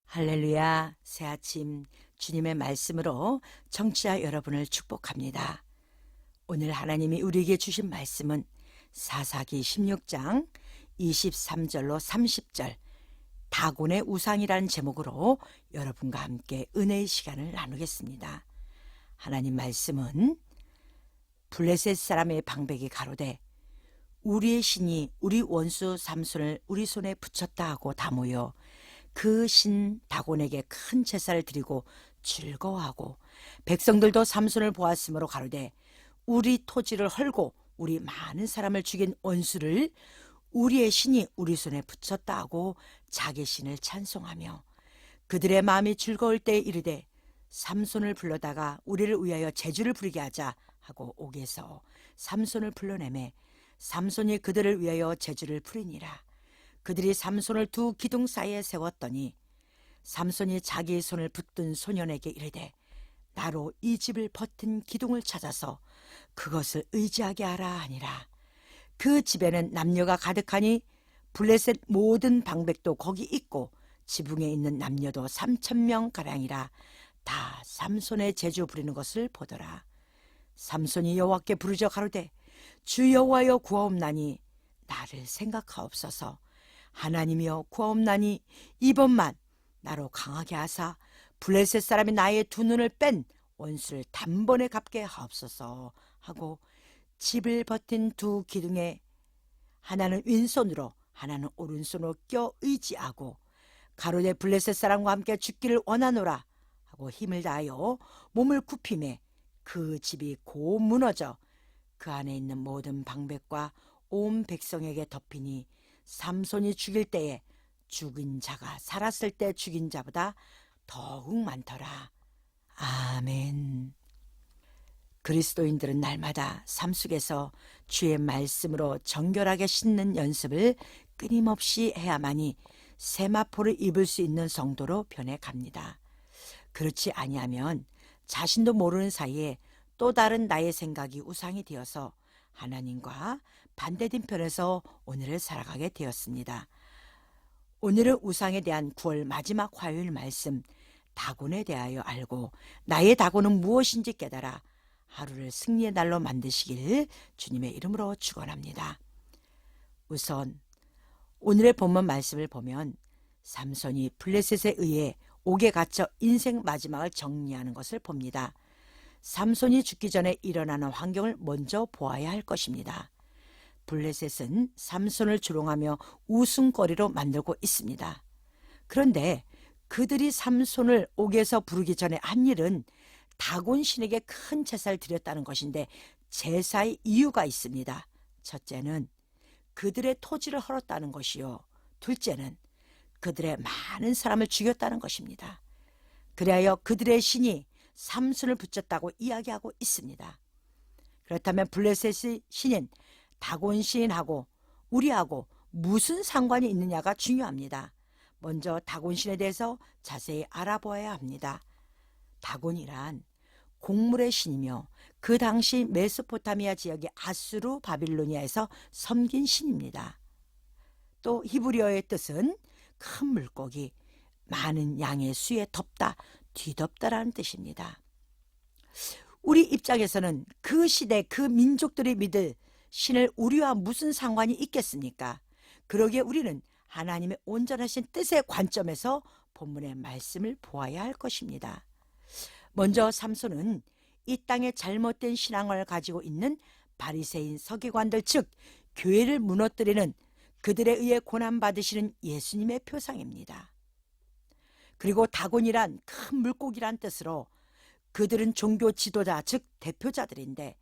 할렐루야, 새 아침 주님의 말씀으로 청취자 여러분을 축복합니다. 오늘 하나님이 우리에게 주신 말씀은 사사기 16장 23절로 30절 다곤의 우상이라는 제목으로 여러분과 함께 은혜의 시간을 나누겠습니다. 하나님 말씀은 블레셋 사람의 방백이 가로되 우리의 신이 우리 원수 삼손을 우리 손에 붙였다 하고 다 모여 그 신 다곤에게 큰 제사를 드리고 즐거워하고 백성들도 삼손을 보았으므로 가로되 우리 토지를 헐고 우리 많은 사람을 죽인 원수를 우리의 신이 우리 손에 붙였다 하고 자기 신을 찬송하며 그들의 마음이 즐거울 때 이르되 삼손을 불러다가 우리를 위하여 제주를 부리게 하자 하고 옥에서 삼손을 불러내매 삼손이 그들을 위하여 제주를 부리니라. 그들이 삼손을 두 기둥 사이에 세웠더니 삼손이 자기 손을 붙든 소년에게 이르되 나로 이 집을 버틴 기둥을 찾아서 그것을 의지하게 하라 하니라. 그 집에는 남녀가 가득하니 블레셋 모든 방백도 거기 있고 지붕에 있는 남녀도 3,000명 가량이라. 다 삼손의 제주 부리는 것을 보더라. 삼손이 여호와께 부르짖어 가로되 주 여호와여 구하옵나니 나를 생각하옵소서. 하나님이여 구하옵나니 이번만 나로 강하게 하사 블레셋 사람이 나의 두 눈을 뺀 원수를 단번에 갚게 하옵소서 하고 집을 버틴 두 기둥에 하나는 왼손으로 하나는 오른손으로 껴 의지하고 가로되 블레셋 사람과 함께 죽기를 원하노라 하고 힘을 다하여 몸을 굽히매 그 집이 고 무너져 그 안에 있는 모든 방백과 온 백성에게 덮이니 삼손이 죽일 때에 죽인 자가 살았을 때 죽인 자보다 더욱 많더라. 아멘. 그리스도인들은 날마다 삶 속에서 주의 말씀으로 정결하게 씻는 연습을 끊임없이 해야만이 세마포를 입을 수 있는 성도로 변해갑니다. 그렇지 아니하면 자신도 모르는 사이에 또 다른 나의 생각이 우상이 되어서 하나님과 반대된 편에서 오늘을 살아가게 되었습니다. 오늘은 우상에 대한 9월 마지막 화요일 말씀 다곤에 대하여 알고 나의 다곤은 무엇인지 깨달아 하루를 승리의 날로 만드시길 주님의 이름으로 축원합니다. 우선 오늘의 본문 말씀을 보면 삼손이 블레셋에 의해 옥에 갇혀 인생 마지막을 정리하는 것을 봅니다. 삼손이 죽기 전에 일어나는 환경을 먼저 보아야 할 것입니다. 블레셋은 삼손을 조롱하며 웃음거리로 만들고 있습니다. 그런데 그들이 삼손을 옥에서 부르기 전에 한 일은 다곤 신에게 큰 제사를 드렸다는 것인데 제사의 이유가 있습니다. 첫째는 그들의 토지를 헐었다는 것이요. 둘째는 그들의 많은 사람을 죽였다는 것입니다. 그리하여 그들의 신이 삼손을 붙였다고 이야기하고 있습니다. 그렇다면 블레셋의 신인 다곤 시인하고 우리하고 무슨 상관이 있느냐가 중요합니다. 먼저 다곤 신에 대해서 자세히 알아보아야 합니다. 다곤이란 곡물의 신이며 그 당시 메소포타미아 지역의 아수르 바빌로니아에서 섬긴 신입니다. 또 히브리어의 뜻은 큰 물고기, 많은 양의 수에 덮다, 뒤덮다라는 뜻입니다. 우리 입장에서는 그 시대 그 민족들이 믿을 신을 우리와 무슨 상관이 있겠습니까? 그러기에 우리는 하나님의 온전하신 뜻의 관점에서 본문의 말씀을 보아야 할 것입니다. 먼저 삼손은 이 땅에 잘못된 신앙을 가지고 있는 바리새인 서기관들 즉 교회를 무너뜨리는 그들에 의해 고난받으시는 예수님의 표상입니다. 그리고 다곤이란 큰 물고기란 뜻으로 그들은 종교 지도자 즉 대표자들인데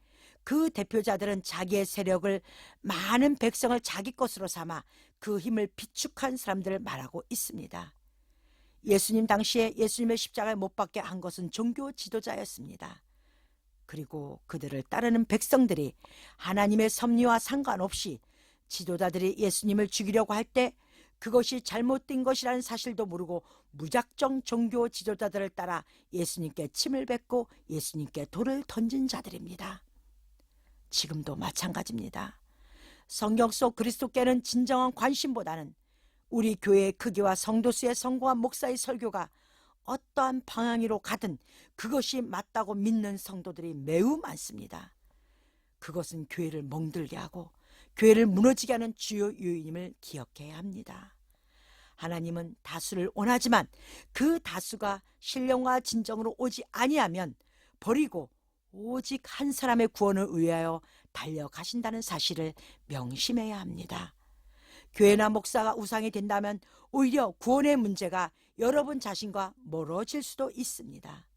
그 대표자들은 자기의 세력을 많은 백성을 자기 것으로 삼아 그 힘을 비축한 사람들을 말하고 있습니다. 예수님 당시에 예수님의 십자가에 못 박게 한 것은 종교 지도자였습니다. 그리고 그들을 따르는 백성들이 하나님의 섭리와 상관없이 지도자들이 예수님을 죽이려고 할 때 그것이 잘못된 것이라는 사실도 모르고 무작정 종교 지도자들을 따라 예수님께 침을 뱉고 예수님께 돌을 던진 자들입니다. 지금도 마찬가지입니다. 성경 속 그리스도께는 진정한 관심보다는 우리 교회의 크기와 성도 수의 성공한 목사의 설교가 어떠한 방향으로 가든 그것이 맞다고 믿는 성도들이 매우 많습니다. 그것은 교회를 멍들게 하고 교회를 무너지게 하는 주요 요인임을 기억해야 합니다. 하나님은 다수를 원하지만 그 다수가 신령과 진정으로 오지 아니하면 버리고 오직 한 사람의 구원을 위하여 달려가신다는 사실을 명심해야 합니다. 교회나 목사가 우상이 된다면 오히려 구원의 문제가 여러분 자신과 멀어질 수도 있습니다.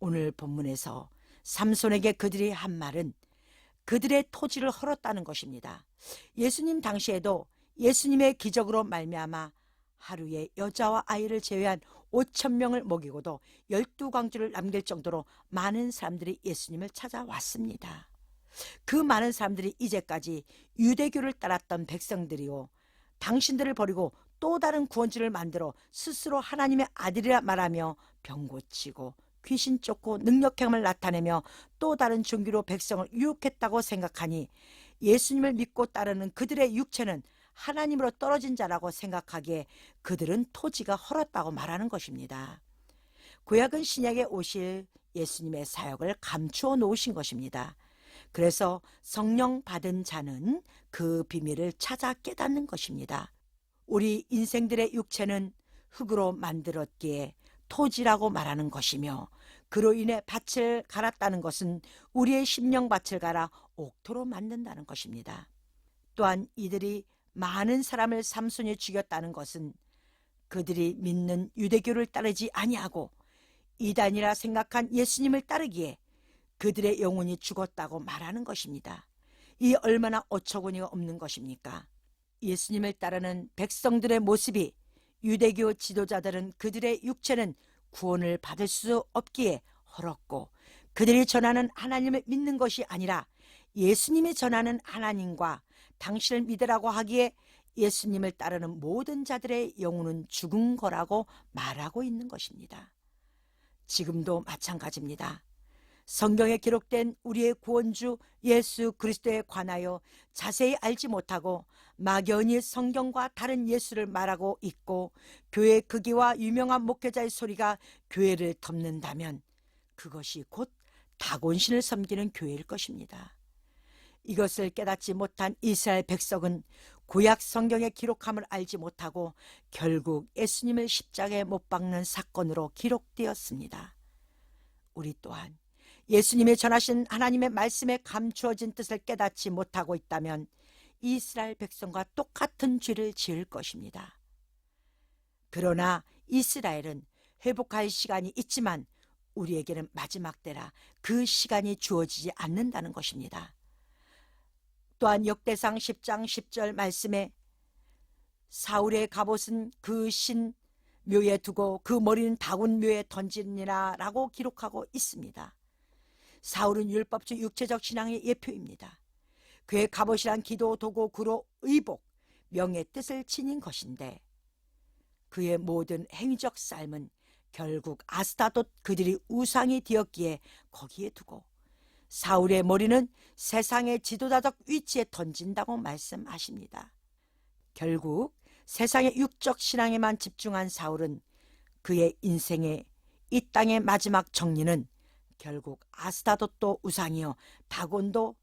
오늘 본문에서 삼손에게 그들이 한 말은 그들의 토지를 헐었다는 것입니다. 예수님 당시에도 예수님의 기적으로 말미암아 하루에 여자와 아이를 제외한 5,000명을 먹이고도 12광주를 남길 정도로 많은 사람들이 예수님을 찾아왔습니다. 그 많은 사람들이 이제까지 유대교를 따랐던 백성들이요, 당신들을 버리고 또 다른 구원주를 만들어 스스로 하나님의 아들이라 말하며 병 고치고 귀신 쫓고 능력행을 나타내며 또 다른 종교로 백성을 유혹했다고 생각하니 예수님을 믿고 따르는 그들의 육체는 하나님으로 떨어진 자라고 생각하기에 그들은 토지가 헐었다고 말하는 것입니다. 구약은 신약에 오실 예수님의 사역을 감추어 놓으신 것입니다. 그래서 성령 받은 자는 그 비밀을 찾아 깨닫는 것입니다. 우리 인생들의 육체는 흙으로 만들었기에 토지라고 말하는 것이며, 그로 인해 밭을 갈았다는 것은 우리의 심령 밭을 갈아 옥토로 만든다는 것입니다. 또한 이들이 많은 사람을 삼손이 죽였다는 것은 그들이 믿는 유대교를 따르지 아니하고 이단이라 생각한 예수님을 따르기에 그들의 영혼이 죽었다고 말하는 것입니다. 이 얼마나 어처구니가 없는 것입니까? 예수님을 따르는 백성들의 모습이 유대교 지도자들은 그들의 육체는 구원을 받을 수 없기에 헐었고, 그들이 전하는 하나님을 믿는 것이 아니라 예수님이 전하는 하나님과 당신을 믿으라고 하기에 예수님을 따르는 모든 자들의 영혼은 죽은 거라고 말하고 있는 것입니다. 지금도 마찬가지입니다. 성경에 기록된 우리의 구원주 예수 그리스도에 관하여 자세히 알지 못하고 막연히 성경과 다른 예수를 말하고 있고 교회 크기와 유명한 목회자의 소리가 교회를 덮는다면 그것이 곧 다곤신을 섬기는 교회일 것입니다. 이것을 깨닫지 못한 이스라엘 백성은 구약 성경의 기록함을 알지 못하고 결국 예수님을 십자가에 못 박는 사건으로 기록되었습니다. 우리 또한 예수님이 전하신 하나님의 말씀에 감추어진 뜻을 깨닫지 못하고 있다면 이스라엘 백성과 똑같은 죄를 지을 것입니다. 그러나 이스라엘은 회복할 시간이 있지만 우리에게는 마지막 때라 그 시간이 주어지지 않는다는 것입니다. 또한 역대상 10장 10절 말씀에 사울의 갑옷은 그 신 묘에 두고 그 머리는 다곤 묘에 던지니라 라고 기록하고 있습니다. 사울은 율법주 육체적 신앙의 예표입니다. 그의 갑옷이란 기도, 도구, 구로, 의복, 명의 뜻을 지닌 것인데 그의 모든 행위적 삶은 결국 아스타돛 그들이 우상이 되었기에 거기에 두고 사울의 머리는 세상의 지도자적 위치에 던진다고 말씀하십니다. 결국 세상의 육적 신앙에만 집중한 사울은 그의 인생의 이 땅의 마지막 정리는 결국 아스타돛도 우상이요 다곤도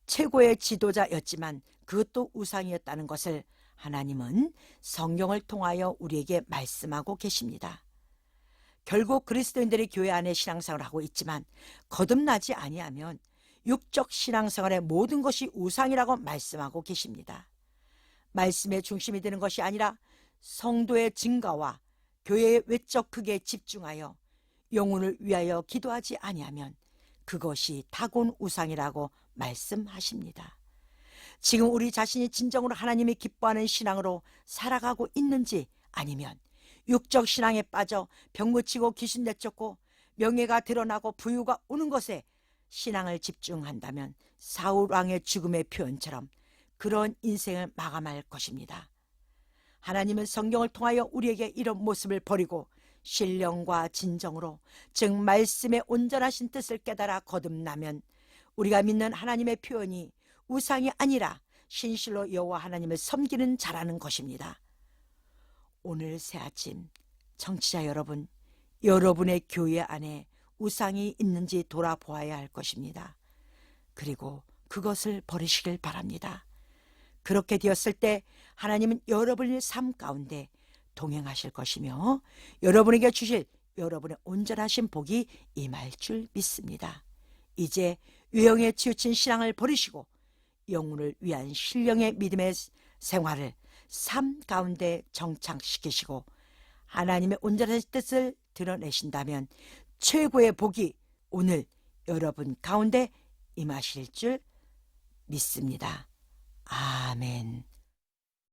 최고의 지도자였지만 그것도 우상이었다는 것을 하나님은 성경을 통하여 우리에게 말씀하고 계십니다. 결국 그리스도인들이 교회 안에 신앙생활을 하고 있지만 거듭나지 아니하면 육적 신앙생활의 모든 것이 우상이라고 말씀하고 계십니다. 말씀의 중심이 되는 것이 아니라 성도의 증가와 교회의 외적 크기에 집중하여 영혼을 위하여 기도하지 아니하면 그것이 다곤 우상이라고 말씀하십니다. 지금 우리 자신이 진정으로 하나님이 기뻐하는 신앙으로 살아가고 있는지 아니면 육적 신앙에 빠져 병 고치고 귀신 내쫓고 명예가 드러나고 부유가 오는 것에 신앙을 집중한다면 사울 왕의 죽음의 표현처럼 그런 인생을 마감할 것입니다. 하나님은 성경을 통하여 우리에게 이런 모습을 버리고 신령과 진정으로 즉 말씀의 온전하신 뜻을 깨달아 거듭나면 우리가 믿는 하나님의 표현이 우상이 아니라 신실로 여호와 하나님을 섬기는 자라는 것입니다. 오늘 새 아침 청취자 여러분, 여러분의 교회 안에 우상이 있는지 돌아보아야 할 것입니다. 그리고 그것을 버리시길 바랍니다. 그렇게 되었을 때 하나님은 여러분의 삶 가운데 동행하실 것이며 여러분에게 주실 여러분의 온전하신 복이 임할 줄 믿습니다. 이제 유형에 치우친 신앙을 버리시고 영혼을 위한 신령의 믿음의 생활을 삶 가운데 정착시키시고 하나님의 온전한 뜻을 드러내신다면 최고의 복이 오늘 여러분 가운데 임하실 줄 믿습니다. 아멘.